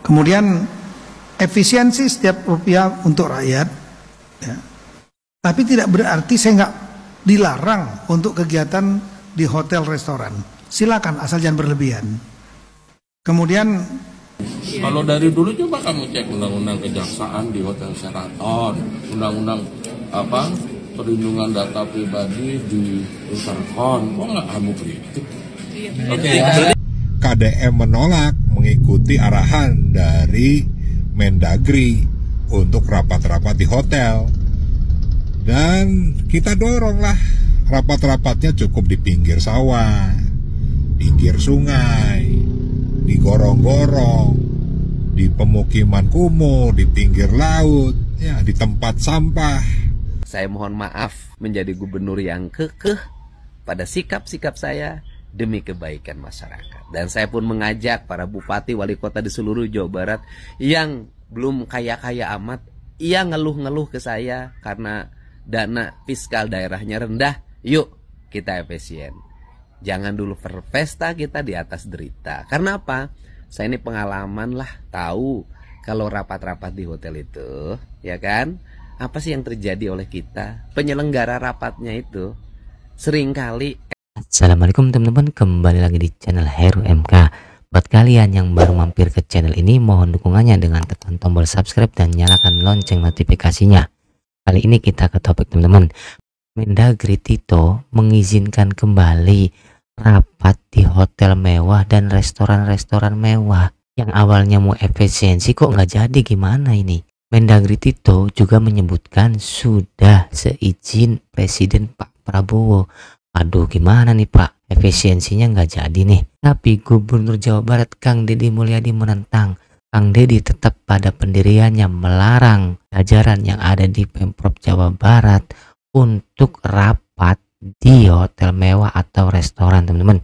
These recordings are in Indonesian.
Kemudian efisiensi setiap rupiah untuk rakyat, ya. Tapi tidak berarti saya nggak dilarang untuk kegiatan di hotel restoran. Silakan asal jangan berlebihan. Kemudian kalau dari dulu coba kamu cek undang-undang kejaksaan di Hotel Sheraton, undang-undang perlindungan data pribadi di Intercon, kok nggak kamu kritik? KDM menolak mengikuti arahan dari Mendagri untuk rapat-rapat di hotel. Dan kita doronglah rapat-rapatnya cukup di pinggir sawah, pinggir sungai, di gorong-gorong, di pemukiman kumuh, di pinggir laut, ya di tempat sampah. Saya mohon maaf menjadi gubernur yang kekeh pada sikap-sikap saya demi kebaikan masyarakat. Dan saya pun mengajak para bupati, wali kota di seluruh Jawa Barat yang belum kaya-kaya amat, ia ngeluh-ngeluh ke saya karena dana fiskal daerahnya rendah. Yuk kita efisien. Jangan dulu berpesta kita di atas derita. Karena apa? Saya ini pengalaman lah, tahu kalau rapat-rapat di hotel itu, ya kan? Apa sih yang terjadi oleh kita? Penyelenggara rapatnya itu seringkali. Assalamualaikum teman-teman, kembali lagi di channel Heru MK. Buat kalian yang baru mampir ke channel ini, mohon dukungannya dengan tekan tombol subscribe dan nyalakan lonceng notifikasinya. Kali ini kita ke topik teman-teman. Mendagri Tito mengizinkan kembali rapat di hotel mewah dan restoran-restoran mewah. Yang awalnya mau efisiensi kok nggak jadi, gimana ini? Mendagri Tito juga menyebutkan sudah seizin Presiden Pak Prabowo. Aduh, gimana nih Pak? Efisiensinya nggak jadi nih. Tapi Gubernur Jawa Barat Kang Deddy Mulyadi menentang. Kang Deddy tetap pada pendiriannya melarang jajaran yang ada di Pemprov Jawa Barat untuk rapat di hotel mewah atau restoran, teman-teman.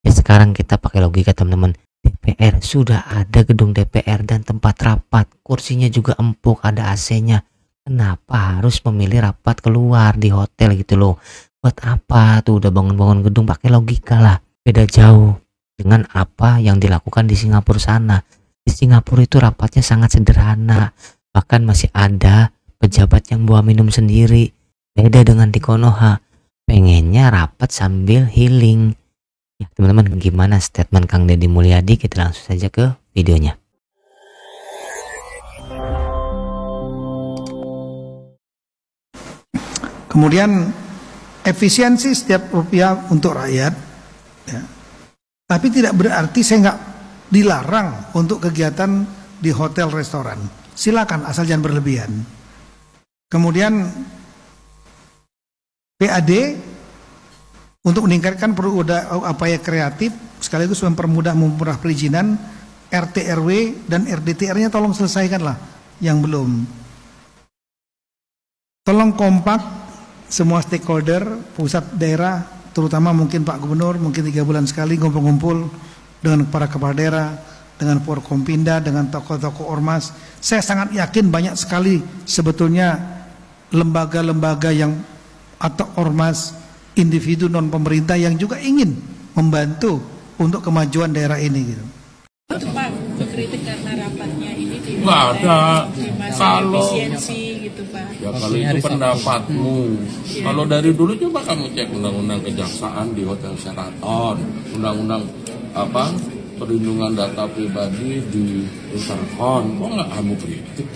Ya sekarang kita pakai logika teman-teman. DPR sudah ada gedung DPR dan tempat rapat, kursinya juga empuk, ada AC-nya. Kenapa harus memilih rapat keluar di hotel gitu loh? Buat apa tuh udah bangun-bangun gedung? Pakai logika lah. Beda jauh dengan apa yang dilakukan di Singapura sana. Di Singapura itu rapatnya sangat sederhana, bahkan masih ada pejabat yang bawa minum sendiri. Beda dengan di Konoha, pengennya rapat sambil healing. Ya teman-teman, gimana statement Kang Deddy Mulyadi? Kita langsung saja ke videonya. kemudian efisiensi setiap rupiah untuk rakyat, ya. Tapi tidak berarti saya nggak dilarang untuk kegiatan di hotel restoran. Silakan asal jangan berlebihan. Kemudian PAD untuk meningkatkan upaya kreatif sekaligus mempermudah perizinan. RT RW dan RDTR-nya tolong selesaikanlah yang belum. Tolong kompak semua stakeholder pusat daerah, terutama mungkin Pak Gubernur, mungkin 3 bulan sekali ngumpul-ngumpul dengan para kepala daerah, dengan Forkompinda, dengan tokoh-tokoh ormas. Saya sangat yakin banyak sekali sebetulnya lembaga-lembaga yang atau ormas, individu non pemerintah yang juga ingin membantu untuk kemajuan daerah ini gitu. Itu Pak, kritik karena rapatnya ini di nggak ada. Kalau efisiensi gitu Pak. ya kalau itu pendapatmu. Kalau dari dulu coba kamu cek undang-undang kejaksaan di Hotel Sheraton, undang-undang perlindungan data pribadi di Intercon, kok nggak kamu kritik?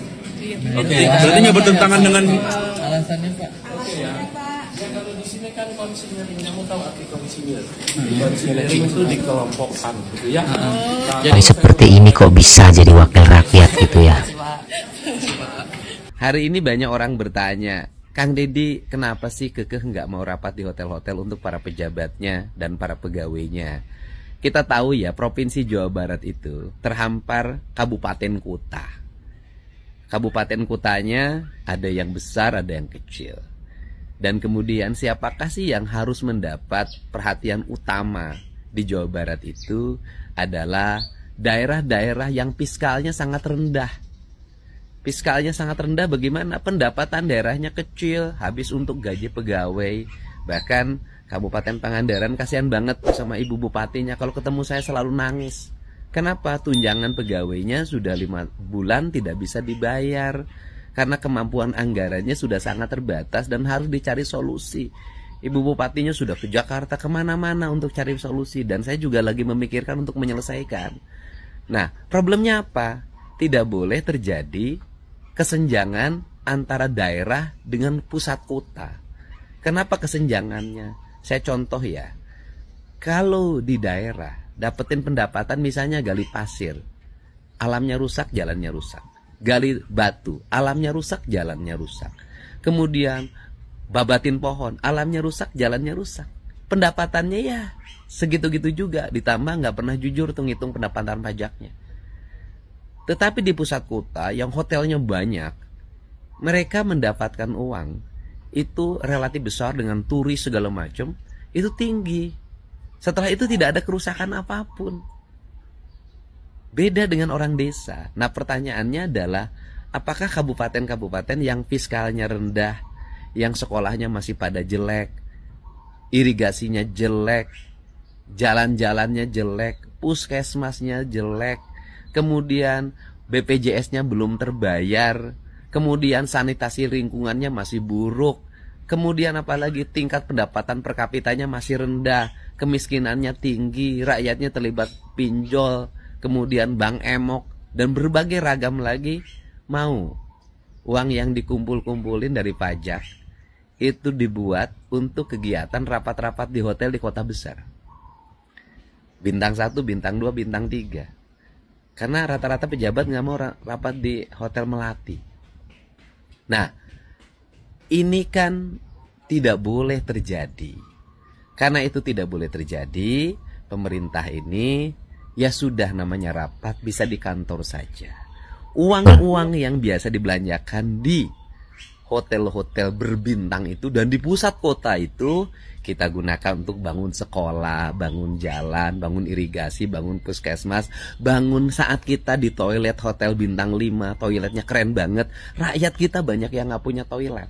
Berarti nggak bertentangan dengan alasannya Pak. Ya kalau di sini kan konsinyering, kamu tahu arti konsinyering? Konsinyering itu dikelompokkan, gitu ya. Jadi seperti ini kok bisa jadi wakil rakyat gitu ya. Hari ini banyak orang bertanya, Kang Deddy kenapa sih kekeh nggak mau rapat di hotel-hotel untuk para pejabatnya dan para pegawainya? Kita tahu ya, Provinsi Jawa Barat itu terhampar kabupaten kota. Kabupaten kotanya ada yang besar, ada yang kecil. Dan kemudian siapakah sih yang harus mendapat perhatian utama di Jawa Barat itu adalah daerah-daerah yang fiskalnya sangat rendah. Fiskalnya sangat rendah bagaimana? Pendapatan daerahnya kecil, habis untuk gaji pegawai. Bahkan Kabupaten Pangandaran kasihan banget sama ibu bupatinya. Kalau ketemu saya selalu nangis. Kenapa? Tunjangan pegawainya sudah 5 bulan tidak bisa dibayar karena kemampuan anggarannya sudah sangat terbatas dan harus dicari solusi. Ibu bupatinya sudah ke Jakarta kemana-mana untuk cari solusi, dan saya juga lagi memikirkan untuk menyelesaikan. Nah, problemnya apa? Tidak boleh terjadi kesenjangan antara daerah dengan pusat kota. Kenapa kesenjangannya? Saya contoh ya. Kalau di daerah dapetin pendapatan misalnya gali pasir, alamnya rusak, jalannya rusak. Gali batu, alamnya rusak, jalannya rusak. Kemudian babatin pohon, alamnya rusak, jalannya rusak. Pendapatannya ya segitu-gitu juga, ditambah nggak pernah jujur tuh ngitung pendapatan pajaknya. Tetapi di pusat kota yang hotelnya banyak, mereka mendapatkan uang itu relatif besar dengan turis segala macam, itu tinggi. Setelah itu tidak ada kerusakan apapun. Beda dengan orang desa. Nah, pertanyaannya adalah apakah kabupaten-kabupaten yang fiskalnya rendah, yang sekolahnya masih pada jelek, irigasinya jelek, jalan-jalannya jelek, puskesmasnya jelek, kemudian BPJS-nya belum terbayar, kemudian sanitasi lingkungannya masih buruk, kemudian apalagi tingkat pendapatan per kapitanya masih rendah, kemiskinannya tinggi, rakyatnya terlibat pinjol, kemudian bank emok, dan berbagai ragam lagi, mau uang yang dikumpul-kumpulin dari pajak itu dibuat untuk kegiatan rapat-rapat di hotel di kota besar. Bintang 1, bintang 2, bintang 3. Karena rata-rata pejabat nggak mau rapat di hotel melati. Nah, ini kan tidak boleh terjadi. Karena itu tidak boleh terjadi, pemerintah ini ya sudah namanya rapat bisa di kantor saja. Uang-uang yang biasa dibelanjakan di hotel-hotel berbintang itu dan di pusat kota itu kita gunakan untuk bangun sekolah, bangun jalan, bangun irigasi, bangun puskesmas, bangun saat kita di toilet hotel bintang 5, toiletnya keren banget. Rakyat kita banyak yang nggak punya toilet.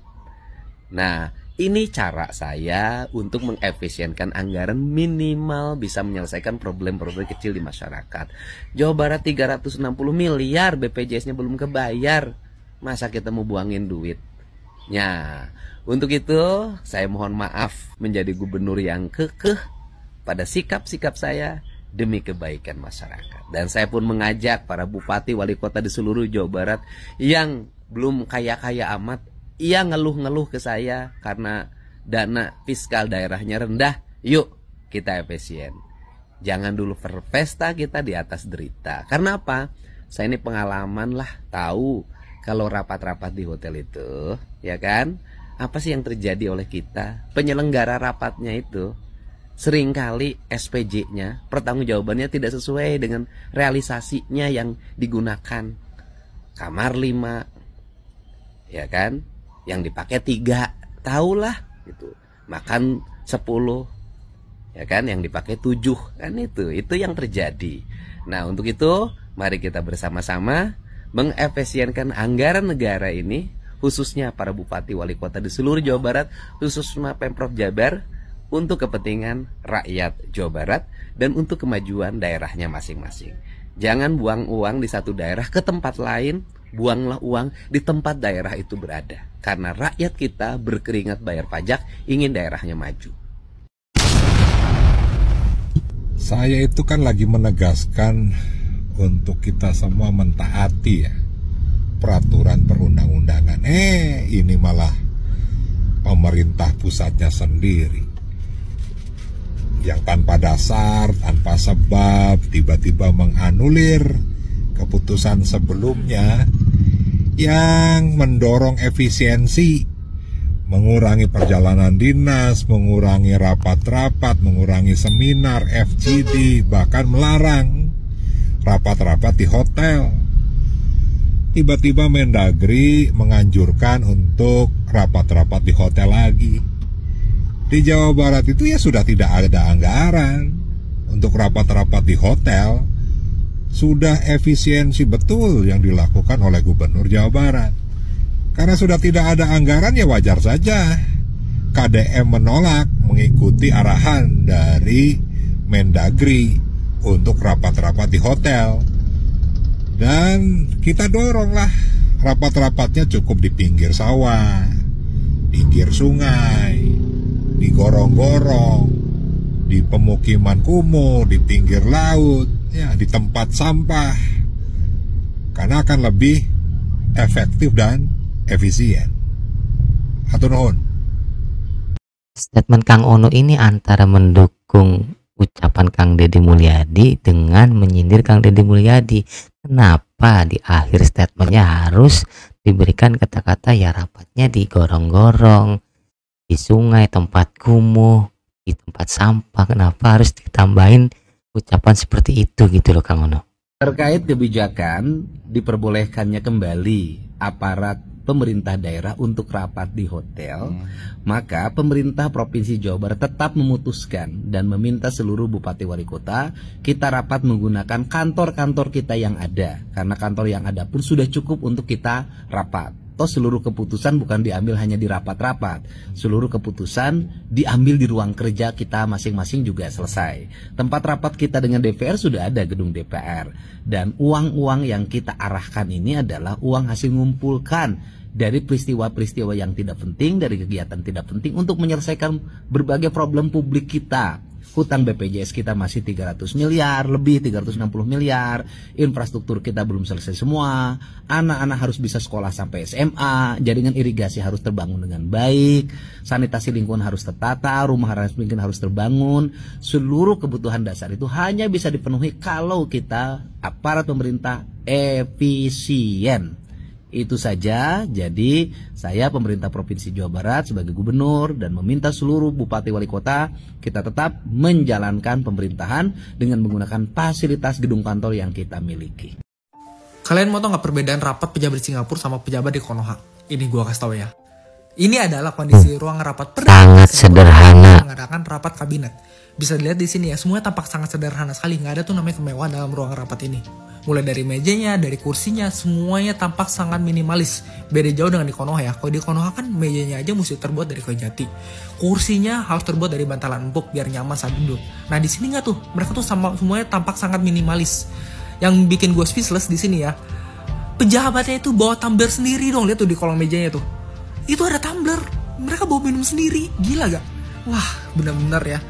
Nah, ini cara saya untuk mengefisienkan anggaran minimal bisa menyelesaikan problem-problem kecil di masyarakat. Jawa Barat 360 miliar BPJS-nya belum kebayar. Masa kita mau buangin duit? Ya, untuk itu saya mohon maaf menjadi gubernur yang kekeh pada sikap-sikap saya demi kebaikan masyarakat. Dan saya pun mengajak para bupati wali kota di seluruh Jawa Barat yang belum kaya-kaya amat, ia ngeluh-ngeluh ke saya karena dana fiskal daerahnya rendah. Yuk kita efisien. Jangan dulu berpesta kita di atas derita. Karena apa? Saya ini pengalaman lah, tahu kalau rapat-rapat di hotel itu, ya kan? Apa sih yang terjadi oleh kita? Penyelenggara rapatnya itu seringkali SPJ-nya, pertanggungjawabannya tidak sesuai dengan realisasinya yang digunakan. Kamar 5, ya kan? Yang dipakai 3, tahulah gitu. Makan 10, ya kan? Yang dipakai 7, kan itu yang terjadi. Nah, untuk itu mari kita bersama-sama mengefisienkan anggaran negara ini, khususnya para bupati wali kota di seluruh Jawa Barat, khususnya Pemprov Jabar, untuk kepentingan rakyat Jawa Barat dan untuk kemajuan daerahnya masing-masing. Jangan buang uang di satu daerah ke tempat lain, buanglah uang di tempat daerah itu berada. Karena rakyat kita berkeringat bayar pajak, ingin daerahnya maju. Saya itu kan lagi menegaskan untuk kita semua mentaati ya peraturan perundang-undangan. Ini malah pemerintah pusatnya sendiri yang tanpa dasar, tanpa sebab tiba-tiba menganulir keputusan sebelumnya yang mendorong efisiensi, mengurangi perjalanan dinas, mengurangi rapat-rapat, mengurangi seminar, FGD, bahkan melarang rapat-rapat di hotel. Tiba-tiba Mendagri menganjurkan untuk rapat-rapat di hotel lagi. Di Jawa Barat itu ya sudah tidak ada anggaran untuk rapat-rapat di hotel. Sudah efisiensi betul yang dilakukan oleh Gubernur Jawa Barat. Karena sudah tidak ada anggaran ya wajar saja KDM menolak mengikuti arahan dari Mendagri untuk rapat-rapat di hotel. Dan kita doronglah rapat-rapatnya cukup di pinggir sawah, pinggir sungai, di gorong-gorong, di pemukiman kumuh, di pinggir laut, ya, di tempat sampah. Karena akan lebih efektif dan efisien. Hatur nuhun. Statement Kang Ono ini antara mendukung ucapan Kang Deddy Mulyadi dengan menyindir Kang Deddy Mulyadi. Kenapa di akhir statementnya harus diberikan kata-kata ya rapatnya di gorong-gorong, di sungai, tempat kumuh, di tempat sampah? Kenapa harus ditambahin ucapan seperti itu gitu loh Kang Ono? Terkait kebijakan diperbolehkannya kembali aparat pemerintah daerah untuk rapat di hotel, maka pemerintah Provinsi Jawa Barat tetap memutuskan dan meminta seluruh bupati wali kota kita rapat menggunakan kantor-kantor kita yang ada, karena kantor yang ada pun sudah cukup untuk kita rapat. Toh seluruh keputusan bukan diambil hanya di rapat-rapat, seluruh keputusan diambil di ruang kerja kita masing-masing juga selesai. Tempat rapat kita dengan DPR sudah ada gedung DPR, dan uang-uang yang kita arahkan ini adalah uang hasil ngumpulkan dari peristiwa-peristiwa yang tidak penting, dari kegiatan tidak penting untuk menyelesaikan berbagai problem publik kita. Hutang BPJS kita masih 300 miliar, lebih 360 miliar, infrastruktur kita belum selesai semua, anak-anak harus bisa sekolah sampai SMA, jaringan irigasi harus terbangun dengan baik, sanitasi lingkungan harus tertata, rumah miskin harus terbangun. Seluruh kebutuhan dasar itu hanya bisa dipenuhi kalau kita aparat pemerintah efisien. Itu saja. Jadi saya pemerintah Provinsi Jawa Barat sebagai gubernur dan meminta seluruh bupati wali kota kita tetap menjalankan pemerintahan dengan menggunakan fasilitas gedung kantor yang kita miliki. Kalian mau tau nggak perbedaan rapat pejabat di Singapura sama pejabat di Konoha? Ini gua kasih tau ya. Ini adalah kondisi ruang rapat sangat sederhana mengadakan rapat kabinet. Bisa dilihat di sini ya, semuanya tampak sangat sederhana sekali. Nggak ada tuh namanya kemewahan dalam ruang rapat ini. Mulai dari mejanya, dari kursinya, semuanya tampak sangat minimalis. Beda jauh dengan di Konoha ya. Kalau di Konoha kan mejanya aja mesti terbuat dari kayu jati. Kursinya harus terbuat dari bantalan empuk biar nyaman saat duduk. Nah di sini nggak tuh, mereka tuh semuanya tampak sangat minimalis. Yang bikin gue speechless di sini ya, pejabatnya itu bawa tumbler sendiri dong. Lihat tuh di kolong mejanya tuh, itu ada tumbler. Mereka bawa minum sendiri, gila gak? Wah bener-bener ya.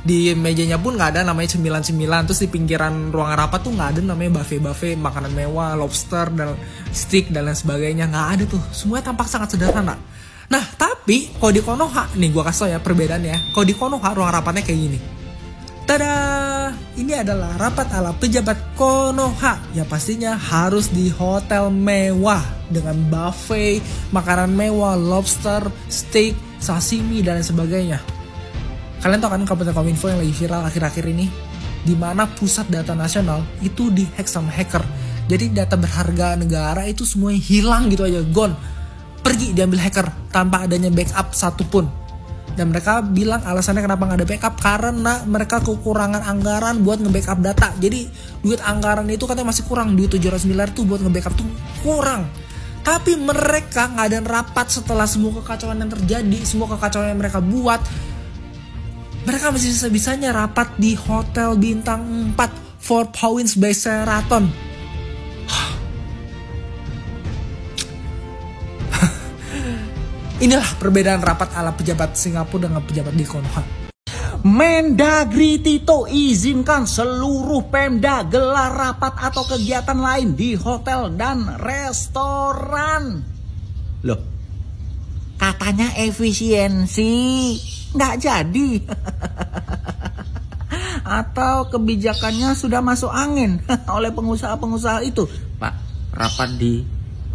Di mejanya pun nggak ada namanya cemilan-cemilan. Terus di pinggiran ruangan rapat tuh nggak ada namanya buffet-buffet, makanan mewah, lobster dan steak dan lain sebagainya. Nggak ada tuh, semuanya tampak sangat sederhana. Nah tapi kalau di Konoha, nih gue kasih tau ya perbedaannya. Kalau di Konoha ruang rapatnya kayak gini. Tada, ini adalah rapat ala pejabat Konoha yang pastinya harus di hotel mewah dengan buffet, makanan mewah, lobster, steak, sashimi dan lain sebagainya. Kalian tahu kan Kabupaten Kominfo yang lagi viral akhir-akhir ini, di mana pusat data nasional itu dihack sama hacker. Jadi data berharga negara itu semuanya hilang gitu aja, gone, pergi diambil hacker tanpa adanya backup satupun. Dan mereka bilang alasannya kenapa nggak ada backup karena mereka kekurangan anggaran buat nge-backup data. Jadi duit anggaran itu katanya masih kurang, duit 700 miliar tuh buat nge-backup tuh kurang. Tapi mereka ngadain rapat setelah semua kekacauan yang terjadi, semua kekacauan yang mereka buat. Mereka masih bisa-bisanya rapat di hotel bintang 4 Four Points by Sheraton. Inilah perbedaan rapat ala pejabat Singapura dengan pejabat di Konoha. Mendagri Tito izinkan seluruh Pemda gelar rapat atau kegiatan lain di hotel dan restoran. Loh, katanya efisiensi, nggak jadi. Atau kebijakannya sudah masuk angin oleh pengusaha-pengusaha itu. Pak, rapat di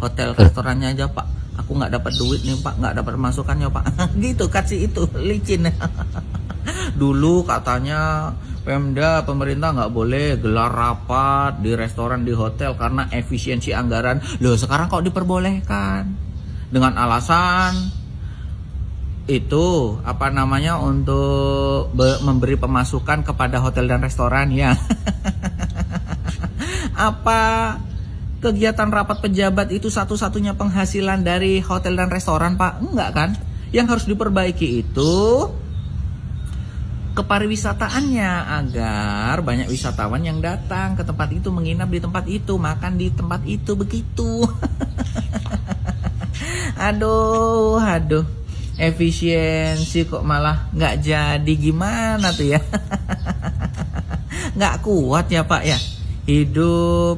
hotel restorannya aja Pak. Aku nggak dapat duit nih Pak, nggak dapat masukannya Pak. Gitu, kasih itu, licin. Dulu katanya Pemda, pemerintah nggak boleh gelar rapat di restoran, di hotel karena efisiensi anggaran. Loh sekarang kok diperbolehkan? Dengan alasan itu apa namanya untuk memberi pemasukan kepada hotel dan restoran ya. Apa kegiatan rapat pejabat itu satu-satunya penghasilan dari hotel dan restoran Pak? Enggak kan? Yang harus diperbaiki itu kepariwisataannya agar banyak wisatawan yang datang ke tempat itu, menginap di tempat itu, makan di tempat itu, begitu. Aduh, efisiensi kok malah nggak jadi, gimana tuh ya? Nggak kuat ya Pak ya, hidup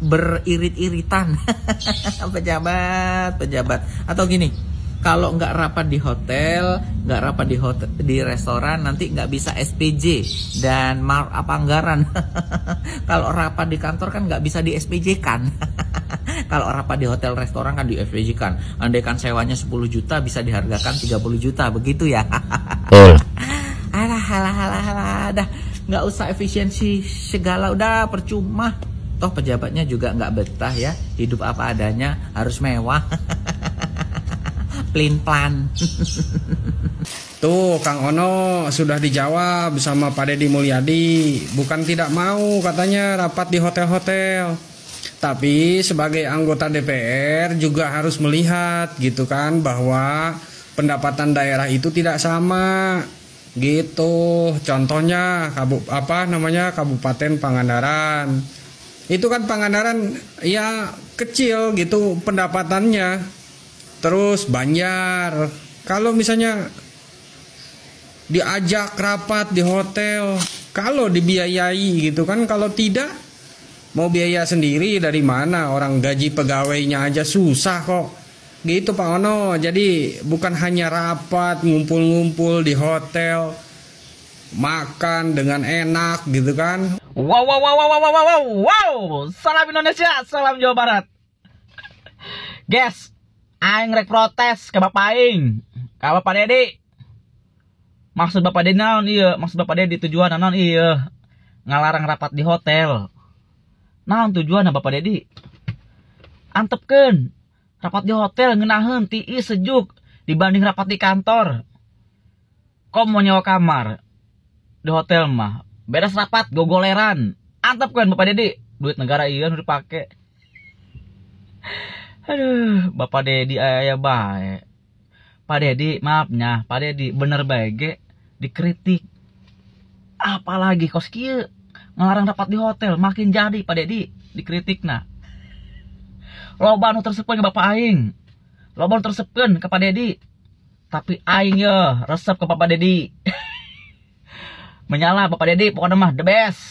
beririt-iritan. pejabat atau gini, kalau nggak rapat di hotel, di restoran, nanti nggak bisa SPJ dan markup anggaran. Kalau rapat di kantor kan nggak bisa di SPJ kan. Kalau rapat di hotel restoran kan di SPJ kan. Andaikan sewanya 10 juta bisa dihargakan 30 juta, begitu ya. Alah, dah nggak usah efisiensi segala, udah percuma. Toh pejabatnya juga nggak betah ya, hidup apa adanya, harus mewah. Plin-plan. Tuh Kang Ono sudah dijawab sama Pak Deddy Mulyadi. Bukan tidak mau katanya rapat di hotel-hotel, tapi sebagai anggota DPR juga harus melihat gitu kan, bahwa pendapatan daerah itu tidak sama gitu. Contohnya Kabupaten Pangandaran. Itu kan Pangandaran ya kecil gitu pendapatannya. Terus Banjar, kalau misalnya diajak rapat di hotel, kalau dibiayai gitu kan, kalau tidak mau biaya sendiri dari mana, orang gaji pegawainya aja susah kok. Gitu Pak Ono. Jadi bukan hanya rapat ngumpul-ngumpul di hotel, makan dengan enak gitu kan. Wow. Salam Indonesia, salam Jawa Barat. Guys, aing rek protes ke Bapak Aing, ke Bapak Deddy. Maksud Bapak Deddy naon iya? Maksud Bapak Deddy tujuan naon iya? Ngalarang rapat di hotel. Naon tujuan Bapak Deddy? Antepkeun rapat di hotel ngeunaheun tiis sejuk dibanding rapat di kantor. Kok mau nyewa kamar di hotel mah beres rapat gogoleran. Antepkeun Bapak Deddy, duit negara ieu nu dipake. Aduh, Bapak Deddy aya bae. Pak Deddy, maafnya, Pak Deddy bener bae dikritik. Apalagi kos kieu ngelarang rapat di hotel, makin jadi Pak Deddy dikritik nah. Loba nu terseupeun ke Bapak Aing. Loba nu terseupeun ke Pak Deddy. Tapi aing ya resep ke Bapak Deddy. Menyala Bapak Deddy, pokoknya mah the best.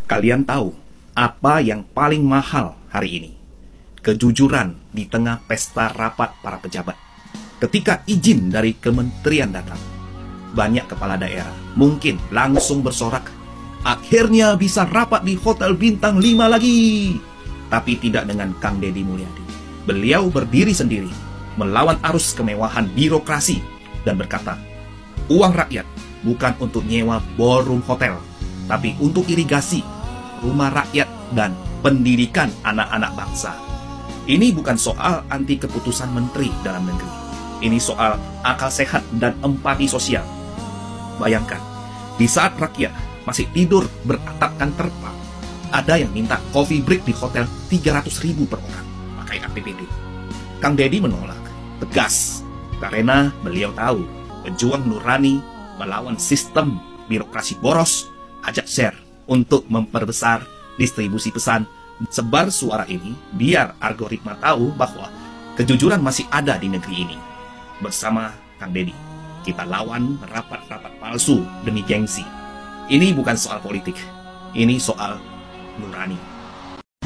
Kalian tahu apa yang paling mahal hari ini? Kejujuran di tengah pesta rapat para pejabat. Ketika izin dari kementerian datang, banyak kepala daerah mungkin langsung bersorak, akhirnya bisa rapat di hotel bintang 5 lagi. Tapi tidak dengan Kang Deddy Mulyadi. Beliau berdiri sendiri, melawan arus kemewahan birokrasi, dan berkata, uang rakyat bukan untuk nyewa ballroom hotel, tapi untuk irigasi, rumah rakyat, dan pendidikan anak-anak bangsa. Ini bukan soal anti keputusan menteri dalam negeri. Ini soal akal sehat dan empati sosial. Bayangkan, di saat rakyat masih tidur beratapkan terpal, ada yang minta coffee break di hotel 300.000 per orang pakai APBD. Kang Deddy menolak tegas karena beliau tahu pejuang nurani melawan sistem birokrasi boros. Ajak share untuk memperbesar distribusi pesan. Sebar suara ini biar algoritma tahu bahwa kejujuran masih ada di negeri ini. Bersama Kang Deddy, kita lawan rapat-rapat palsu demi gengsi. Ini bukan soal politik, ini soal nurani.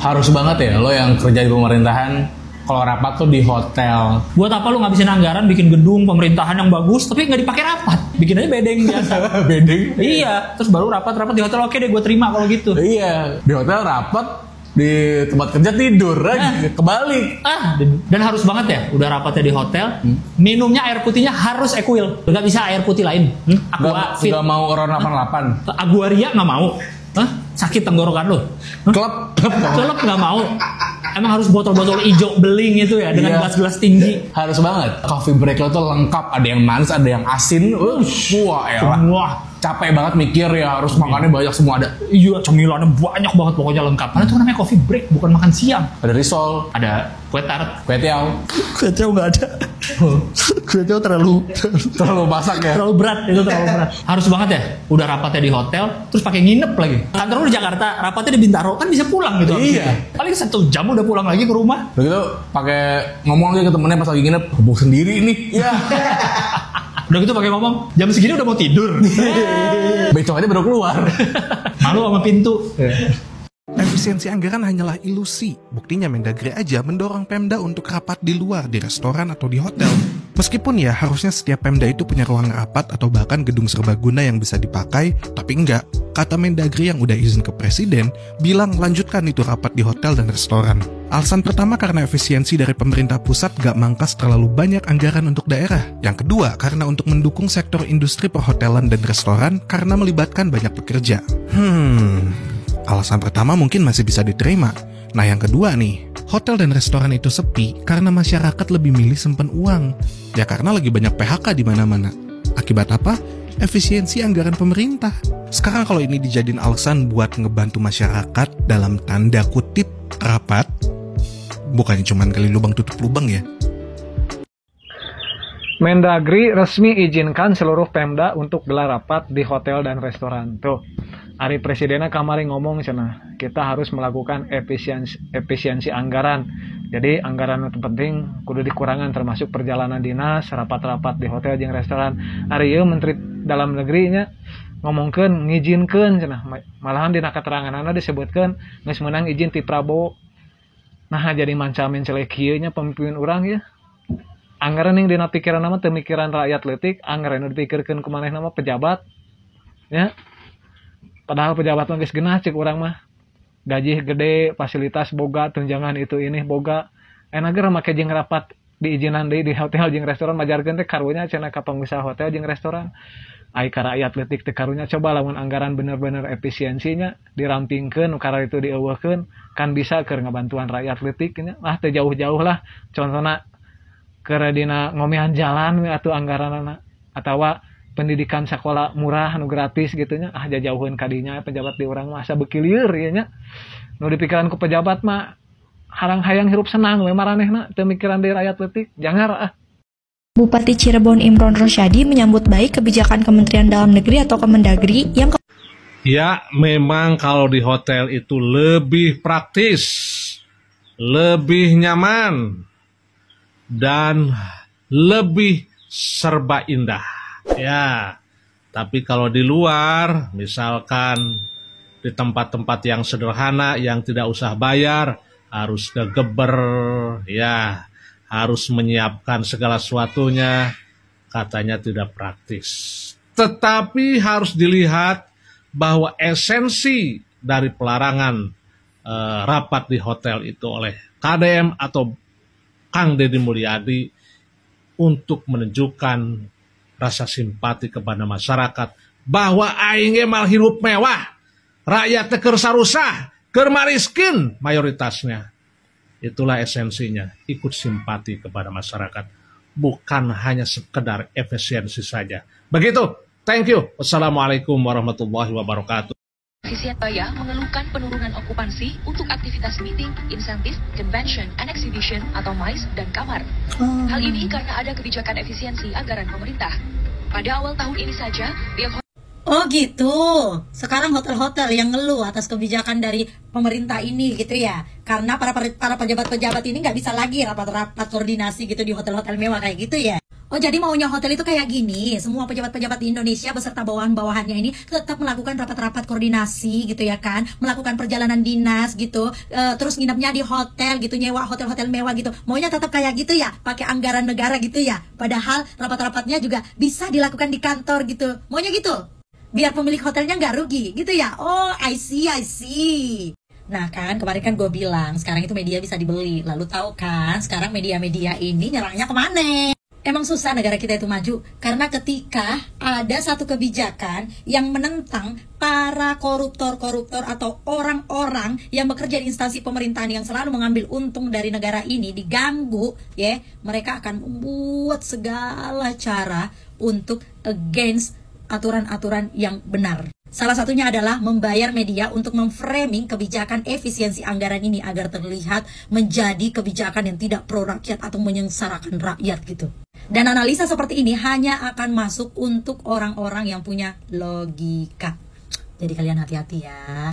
Harus banget ya lo yang kerja di pemerintahan, kalau rapat tuh di hotel. Buat apa lu ngabisin anggaran bikin gedung pemerintahan yang bagus tapi nggak dipakai rapat? Bikin aja bedeng biasa. Bedeng? Iya, terus baru rapat di hotel. Oke deh, gue terima kalau gitu. Iya, di hotel rapat, di tempat kerja tidur aja, kebalik. Dan harus banget ya, udah rapatnya di hotel, minumnya air putihnya harus Equil. Gak bisa air putih lain. Aqua Fit. Gak mau Ron 88. Aguaria gak mau. Sakit tenggorokan lo. Klub gak mau. Emang harus botol-botol hijau beling itu ya, dengan gelas-gelas tinggi. Harus banget. Coffee break lo tuh lengkap, ada yang manis, ada yang asin. Wah ya. Capek banget mikir ya, harus makannya banyak semua ada. Iya, cemilannya banyak banget, pokoknya lengkap. Karena itu namanya coffee break, bukan makan siang. Ada risol, ada kue tart, kue tiaw. Kue tiaw nggak ada. Itu terlalu masak ya. Terlalu berat, itu terlalu berat. Harus banget ya. Udah rapatnya di hotel, terus pakai nginep lagi. Kantor lu di Jakarta, rapatnya di Bintaro, kan bisa pulang gitu. Iya. Paling 1 jam udah pulang lagi ke rumah. Begitu pakai ngomong lagi ke temennya pas lagi nginep, hubung sendiri nih. Iya. Udah gitu pakai ngomong, jam segini udah mau tidur. Besok aja baru keluar. Malu sama pintu. Efisiensi anggaran hanyalah ilusi. Buktinya Mendagri aja mendorong Pemda untuk rapat di luar, di restoran atau di hotel. Meskipun ya harusnya setiap Pemda itu punya ruang rapat atau bahkan gedung serbaguna yang bisa dipakai, tapi enggak. Kata Mendagri yang udah izin ke Presiden, bilang lanjutkan itu rapat di hotel dan restoran. Alasan pertama karena efisiensi dari pemerintah pusat gak mangkas terlalu banyak anggaran untuk daerah. Yang kedua karena untuk mendukung sektor industri perhotelan dan restoran karena melibatkan banyak pekerja. Alasan pertama mungkin masih bisa diterima. Nah yang kedua nih, hotel dan restoran itu sepi karena masyarakat lebih milih simpen uang. Ya karena lagi banyak PHK di mana-mana. Akibat apa? Efisiensi anggaran pemerintah. Sekarang kalau ini dijadiin alasan buat ngebantu masyarakat dalam tanda kutip rapat, bukannya cuman gali lubang tutup lubang ya. Mendagri resmi izinkan seluruh Pemda untuk gelar rapat di hotel dan restoran. Tuh, Ari Presidennya kemarin ngomong sana, kita harus melakukan efisiensi anggaran. Jadi anggaran itu penting, kudu dikurangan termasuk perjalanan dinas, rapat-rapat di hotel jeung restoran. Ari ieu Menteri Dalam Negerinya ngomongkeun ngizinkeun cenah. Malahan dina keteranganna disebutkeun geus meunang izin ti Prabowo. Nah, jadi mancamin celek kieu nya pemimpin urang ya. Anggaran yang dina pikiran nama pemikiran rakyat leutik, anggaran yang dipikirkeun ku manehna mah pejabat. Ya. Padahal pejabat mah geus geunah cek urang mah. Gaji gede, fasilitas boga, tunjangan itu ini boga. Enak ge make jeung rapat diizinan deui di hotel jeung restoran majarkeun teh karunya cenah ka pengusaha hotel jeung restoran. Ai ka rakyat leutik teh karunya coba lamun anggaran bener-bener efisiensinya dirampingkeun ukara itu dieuweuhkeun kan bisa keur ngabantuan rakyat leutik nya. Ah teh jauh-jauh lah contona keur dina ngomehan jalan we atuh anggaranna atawa pendidikan sekolah murah nu gratis gitunya ah jauheun kadinya pejabat di urang mah asa beuki lieur ieu nya. Nu dipikiran ku pejabat mah harang-hayang hirup senang we maranehna teu mikiran deui rakyat leutik jangar ah. Bupati Cirebon Imron Rosyadi menyambut baik kebijakan Kementerian Dalam Negeri atau Kemendagri yang ya, memang kalau di hotel itu lebih praktis, lebih nyaman, dan lebih serba indah. Ya, tapi kalau di luar, misalkan di tempat-tempat yang sederhana, yang tidak usah bayar, harus gegeber, ya, harus menyiapkan segala sesuatunya, katanya tidak praktis. Tetapi harus dilihat bahwa esensi dari pelarangan rapat di hotel itu oleh KDM atau Kang Deddy Mulyadi untuk menunjukkan rasa simpati kepada masyarakat bahwa aing ge mal hirup mewah, rakyat teh keur sarusah, keur mariskin mayoritasnya. Itulah esensinya, ikut simpati kepada masyarakat, bukan hanya sekedar efisiensi saja. Begitu, thank you. Wassalamualaikum warahmatullahi wabarakatuh. Visitaya mengeluhkan penurunan okupansi untuk aktivitas meeting, insentif, convention, and exhibition atau MICE dan kamar. Hal ini karena ada kebijakan efisiensi anggaran pemerintah. Pada awal tahun ini saja, pihak oh gitu, sekarang hotel-hotel yang ngeluh atas kebijakan dari pemerintah ini gitu ya. Karena para pejabat-pejabat ini nggak bisa lagi rapat-rapat koordinasi gitu di hotel-hotel mewah kayak gitu ya. Oh jadi maunya hotel itu kayak gini, semua pejabat-pejabat di Indonesia beserta bawahan-bawahannya ini tetap melakukan rapat-rapat koordinasi gitu ya kan, melakukan perjalanan dinas gitu, terus nginepnya di hotel gitu, nyewa hotel-hotel mewah gitu. Maunya tetap kayak gitu ya, pakai anggaran negara gitu ya. Padahal rapat-rapatnya juga bisa dilakukan di kantor gitu. Maunya gitu, biar pemilik hotelnya nggak rugi gitu ya. Oh I see. Nah kan kemarin kan gue bilang sekarang itu media bisa dibeli. Lalu tahu kan sekarang media-media ini nyerangnya kemana? Emang susah negara kita itu maju karena ketika ada satu kebijakan yang menentang para koruptor-koruptor atau orang-orang yang bekerja di instansi pemerintahan yang selalu mengambil untung dari negara ini diganggu ya, mereka akan membuat segala cara untuk against aturan-aturan yang benar. Salah satunya adalah membayar media untuk memframing kebijakan efisiensi anggaran ini agar terlihat menjadi kebijakan yang tidak pro rakyat atau menyengsarakan rakyat gitu. Dan analisa seperti ini hanya akan masuk untuk orang-orang yang punya logika. Jadi kalian hati-hati ya.